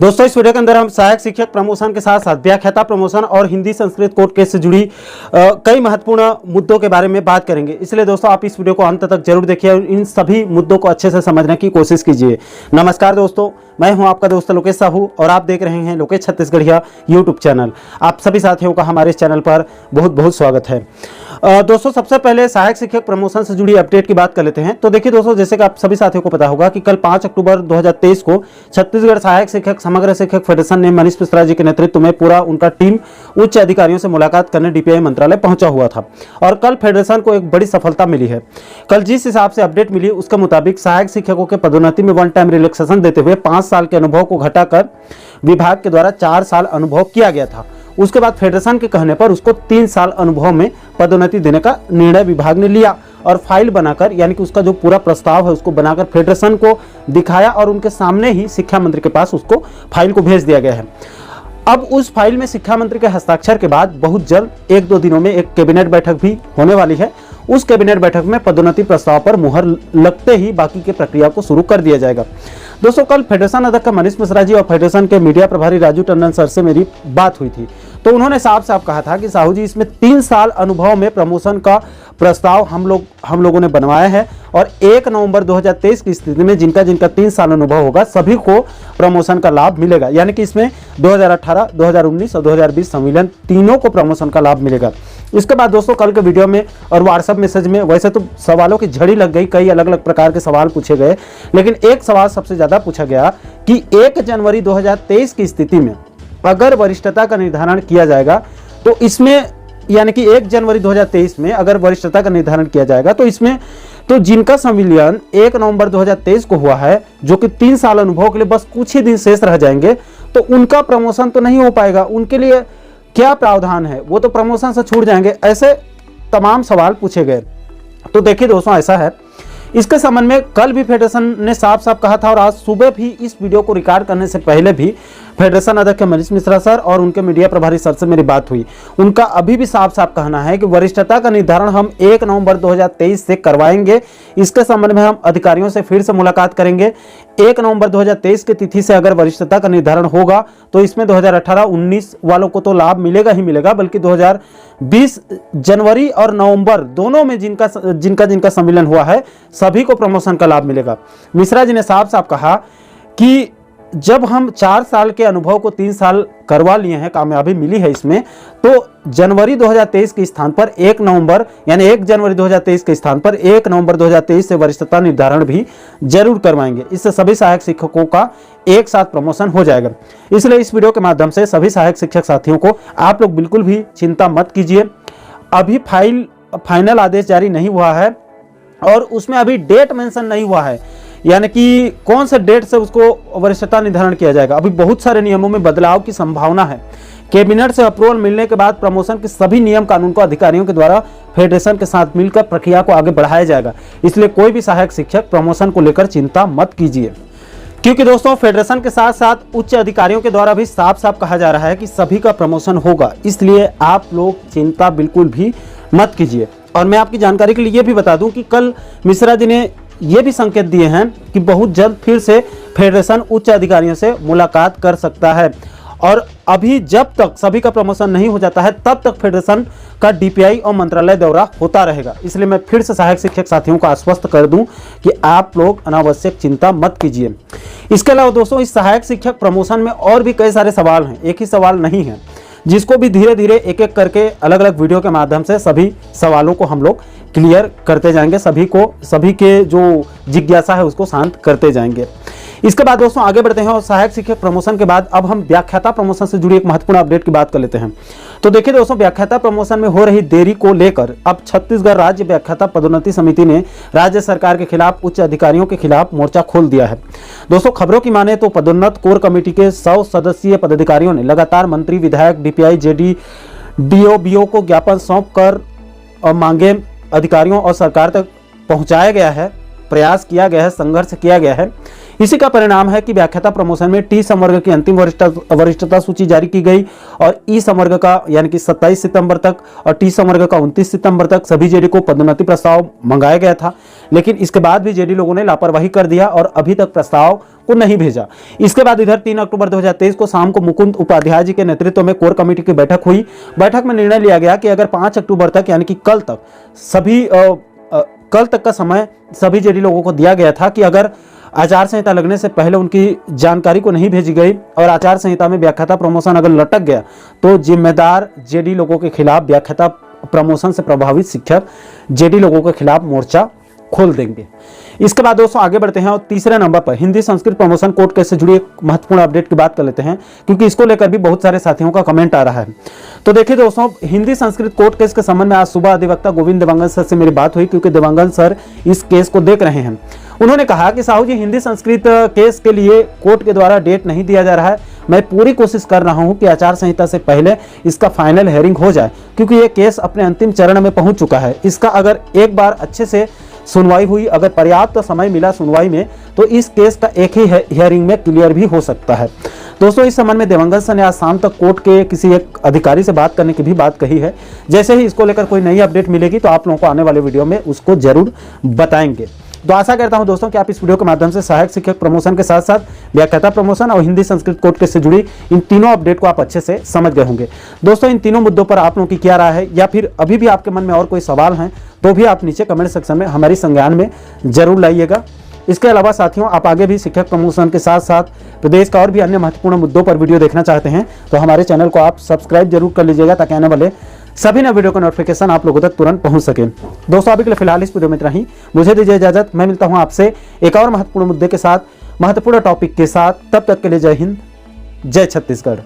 दोस्तों इस वीडियो के अंदर हम सहायक शिक्षक प्रमोशन के साथ साथ व्याख्याता प्रमोशन और हिंदी संस्कृत कोर्ट केस से जुड़ी कई महत्वपूर्ण मुद्दों के बारे में बात करेंगे। इसलिए दोस्तों आप इस वीडियो को अंत तक जरूर देखिए और इन सभी मुद्दों को अच्छे से समझने की कोशिश कीजिए। नमस्कार दोस्तों, मैं हूं आपका दोस्त लोकेश साहू और आप देख रहे हैं लोकेश छत्तीसगढ़िया यूट्यूब चैनल। आप सभी साथियों का हमारे इस चैनल पर बहुत बहुत स्वागत है। दोस्तों सबसे पहले सहायक शिक्षक प्रमोशन से जुड़ी अपडेट की बात कर लेते हैं। तो देखिए दोस्तों, जैसे कि आप सभी साथियों को पता होगा कि कल 5 अक्टूबर 2023 को छत्तीसगढ़ सहायक शिक्षक समग्र शिक्षक फेडरेशन ने मनीष मिश्रा जी के नेतृत्व में पूरा उनका टीम उच्च अधिकारियों से मुलाकात करने डीपीआई मंत्रालय पहुंचा हुआ था और कल फेडरेशन को एक बड़ी सफलता मिली है। कल जिस हिसाब से अपडेट मिली उसके मुताबिक सहायक शिक्षकों के पदोन्नति में वन टाइम रिलैक्सेशन देते हुए 5 साल के अनुभव को घटाकर विभाग के द्वारा 4 साल अनुभव किया गया था। उसके बाद फेडरेशन के कहने पर उसको 3 साल अनुभव में पदोन्नति देने का निर्णय विभाग ने लिया और फाइल बनाकर, यानी कि उसका जो पूरा प्रस्ताव है उसको बनाकर फेडरेशन को दिखाया और उनके सामने ही शिक्षा मंत्री के पास उसको फाइल को भेज दिया गया है। अब उस फाइल में शिक्षा मंत्री के हस्ताक्षर के बाद बहुत जल्द 1-2 दिनों में एक कैबिनेट बैठक भी होने वाली है। उस कैबिनेट बैठक में पदोन्नति प्रस्ताव पर मुहर लगते ही बाकी के प्रक्रिया को शुरू कर दिया जाएगा। दोस्तों कल फेडरेशन अध्यक्ष मनीष मिश्रा जी और फेडरेशन के मीडिया प्रभारी राजू टंडन सर से मेरी बात हुई थी, तो उन्होंने साफ साफ कहा था कि साहू जी इसमें 3 साल अनुभव में प्रमोशन का प्रस्ताव हम लोगों ने बनवाया है और 1 नवंबर 2023 की स्थिति में जिनका 3 साल अनुभव होगा सभी को प्रमोशन का लाभ मिलेगा। यानी कि इसमें 2018, 2019 और 2020 संविलियन तीनों को प्रमोशन का लाभ मिलेगा। इसके बाद दोस्तों कल के वीडियो में और व्हाट्सएप मैसेज में वैसे तो सवालों की झड़ी लग गई, कई अलग अलग प्रकार के सवाल पूछे गए, लेकिन एक सवाल सबसे ज्यादा पूछा गया कि 1 जनवरी 2023 की स्थिति में अगर वरिष्ठता का निर्धारण किया जाएगा तो इसमें, यानी कि 1 जनवरी 2023 में अगर वरिष्ठता का निर्धारण किया जाएगा तो इसमें तो जिनका संविलियन 1 नवंबर 2023 को हुआ है, जो कि 3 साल अनुभव के लिए बस कुछ ही दिन शेष रह जाएंगे, तो उनका प्रमोशन तो नहीं हो पाएगा। उनके लिए क्या प्रावधान है, वो तो प्रमोशन से छूट जाएंगे। ऐसे तमाम सवाल पूछे गए। तो देखिए दोस्तों ऐसा है, इसके संबंध में कल भी फेडरेशन ने साफ साफ कहा था और आज सुबह भी इस वीडियो को रिकॉर्ड करने से पहले भी फेडरेशन अध्यक्ष मनीष मिश्रा सर और उनके मीडिया प्रभारी सर से मेरी बात हुई। उनका अभी भी साफ साफ कहना है कि वरिष्ठता का निर्धारण हम 1 नवंबर 2023 से करवाएंगे। इसके संबंध में हम अधिकारियों से फिर से मुलाकात करेंगे। 1 नवंबर 2023 की तिथि से अगर वरिष्ठता का निर्धारण होगा तो इसमें 2018-19 वालों को तो लाभ मिलेगा ही मिलेगा, बल्कि 2020 जनवरी और नवंबर दोनों में जिनका संविलियन हुआ है सभी को प्रमोशन का लाभ मिलेगा। मिश्रा जी ने साफ साफ कहा कि जब हम 4 साल के अनुभव को 3 साल करवा लिए हैं, कामयाबी मिली है इसमें, तो जनवरी 2023 के स्थान पर 1 नवंबर यानी 1 जनवरी 2023 के स्थान पर 1 नवंबर 2023 से वरिष्ठता निर्धारण भी जरूर करवाएंगे। इससे सभी सहायक शिक्षकों का एक साथ प्रमोशन हो जाएगा। इसलिए इस वीडियो के माध्यम से सभी सहायक शिक्षक साथियों को आप लोग बिल्कुल भी चिंता मत कीजिए। अभी फाइनल आदेश जारी नहीं हुआ है और उसमें अभी डेट मेंशन नहीं हुआ है, यानी कि कौन सा डेट से उसको वरिष्ठता निर्धारण किया जाएगा। अभी बहुत सारे नियमों में बदलाव की संभावना है। कैबिनेट से अप्रूवल मिलने के बाद प्रमोशन के सभी नियम कानून को अधिकारियों के द्वारा फेडरेशन के साथ मिलकर प्रक्रिया को आगे बढ़ाया जाएगा। इसलिए कोई भी सहायक शिक्षक प्रमोशन को लेकर चिंता मत कीजिए, क्योंकि दोस्तों फेडरेशन के साथ साथ उच्च अधिकारियों के द्वारा भी साफ साफ कहा जा रहा है कि सभी का प्रमोशन होगा। इसलिए आप लोग चिंता बिल्कुल भी मत कीजिए। और मैं आपकी जानकारी के लिए ये भी बता दूं कि कल मिश्रा जी ने ये भी संकेत दिए हैं कि बहुत जल्द फिर से फेडरेशन उच्च अधिकारियों से मुलाकात कर सकता है और अभी जब तक सभी का प्रमोशन नहीं हो जाता है तब तक फेडरेशन का डीपीआई और मंत्रालय दौरा होता रहेगा। इसलिए मैं फिर से सहायक शिक्षक साथियों को आश्वस्त कर दूं कि आप लोग अनावश्यक चिंता मत कीजिए। इसके अलावा दोस्तों इस सहायक शिक्षक प्रमोशन में और भी कई सारे सवाल हैं, एक ही सवाल नहीं है, जिसको भी धीरे धीरे एक एक करके अलग अलग वीडियो के माध्यम से सभी सवालों को हम लोग क्लियर करते जाएंगे, सभी के जो जिज्ञासा है उसको शांत करते जाएंगे। इसके बाद दोस्तों आगे बढ़ते हैं और सहायक शिक्षक प्रमोशन के बाद अब हम व्याख्याता प्रमोशन से जुड़ी एक महत्वपूर्ण अपडेट की बात कर लेते हैं। तो देखिए दोस्तों, व्याख्याता प्रमोशन में हो रही देरी को लेकर अब छत्तीसगढ़ राज्य व्याख्याता पदोन्नति समिति ने राज्य सरकार के खिलाफ उच्च अधिकारियों के खिलाफ मोर्चा खोल दिया है। दोस्तों खबरों की माने तो पदोन्नत कोर कमेटी के 100 सदस्यीय पदाधिकारियों ने लगातार मंत्री, विधायक, डीपीआई, जेडी, डीओबीओ को ज्ञापन सौंप कर मांगे अधिकारियों और सरकार तक पहुंचाया गया है। प्रयास किया गया है, संघर्ष किया गया है, इसी का परिणाम है कि व्याख्याता प्रमोशन में टी संवर्ग की अंतिम वरिष्ठता सूची जारी की गई और ई संवर्ग का यानी कि 27 सितंबर तक और टी संवर्ग का 29 सितंबर तक सभी जेडी को पदोन्नति प्रस्ताव मंगाया गया था। लेकिन इसके बाद भी जेडी लोगों ने लापरवाही कर दिया और अभी तक प्रस्ताव को नहीं भेजा। इसके बाद इधर 3 अक्टूबर 2023 को शाम को मुकुंद उपाध्याय जी के नेतृत्व में कोर कमेटी की बैठक हुई। बैठक में निर्णय लिया गया कि अगर 5 अक्टूबर तक यानी कि कल तक का समय सभी जेडी लोगों को दिया गया था कि अगर आचार संहिता लगने से पहले उनकी जानकारी को नहीं भेजी गई और आचार संहिता में व्याख्याता प्रमोशन अगर लटक गया तो जिम्मेदार जेडी लोगों के खिलाफ व्याख्याता प्रमोशन से प्रभावित शिक्षक जेडी लोगों के खिलाफ मोर्चा खोल देंगे। इसके बाद दोस्तों आगे बढ़ते हैं और तीसरे नंबर पर Hindi Sanskrit promotion court case से जुड़ी एक महत्वपूर्ण अपडेट की बात कर लेते हैं, क्योंकि इसको लेकर भी बहुत सारे साथियों का कमेंट आ रहा है। तो देखिए दोस्तों, हिंदी संस्कृत कोर्ट केस के संबंध में आज सुबह अधिवक्ता गोविंद देवांगन सर से मेरी बात हुई, क्योंकि देवांगन सर इस केस को देख रहे हैं। उन्होंने कहा कि साहू जी, हिंदी संस्कृत केस के लिए कोर्ट के द्वारा डेट नहीं दिया जा रहा है। मैं पूरी कोशिश कर रहा हूं कि आचार संहिता से पहले इसका फाइनल हेयरिंग हो जाए, क्योंकि ये केस अपने अंतिम चरण में पहुंच चुका है। इसका अगर एक बार अच्छे से सुनवाई हुई, अगर पर्याप्त समय मिला सुनवाई में, तो इस केस का एक ही हियरिंग में क्लियर भी हो सकता है। दोस्तों, इस संबंध में देवांगन सर ने आज शाम तक कोर्ट के किसी एक अधिकारी से बात करने की भी बात कही है। जैसे ही इसको लेकर कोई नई अपडेट मिलेगी तो आप लोगों को आने वाले वीडियो में उसको जरूर बताएंगे। तो आशा करता हूं दोस्तों कि आप इस वीडियो के माध्यम से सहायक शिक्षक प्रमोशन के साथ साथ व्याख्याता प्रमोशन और हिंदी संस्कृत कोर्ट केस से जुड़ी इन तीनों अपडेट को आप अच्छे से समझ गए होंगे। दोस्तों, इन तीनों मुद्दों पर आप लोगों की क्या राय है, या फिर अभी भी आपके मन में और कोई सवाल हैं तो भी आप नीचे कमेंट सेक्शन में हमारी संज्ञान में जरूर लाइएगा। इसके अलावा साथियों, आप आगे भी शिक्षक प्रमोशन के साथ साथ प्रदेश का और भी अन्य महत्वपूर्ण मुद्दों पर वीडियो देखना चाहते हैं तो हमारे चैनल को आप सब्सक्राइब जरूर कर लीजिएगा, ताकि आने वाले सभी नए वीडियो का नोटिफिकेशन आप लोगों तक तुरंत पहुंच सके। दोस्तों, अभी के लिए फिलहाल इस वीडियो में इतना ही। मुझे दीजिए इजाजत। मैं मिलता हूं आपसे एक और महत्वपूर्ण मुद्दे के साथ, महत्वपूर्ण टॉपिक के साथ। तब तक के लिए जय हिंद, जय छत्तीसगढ़।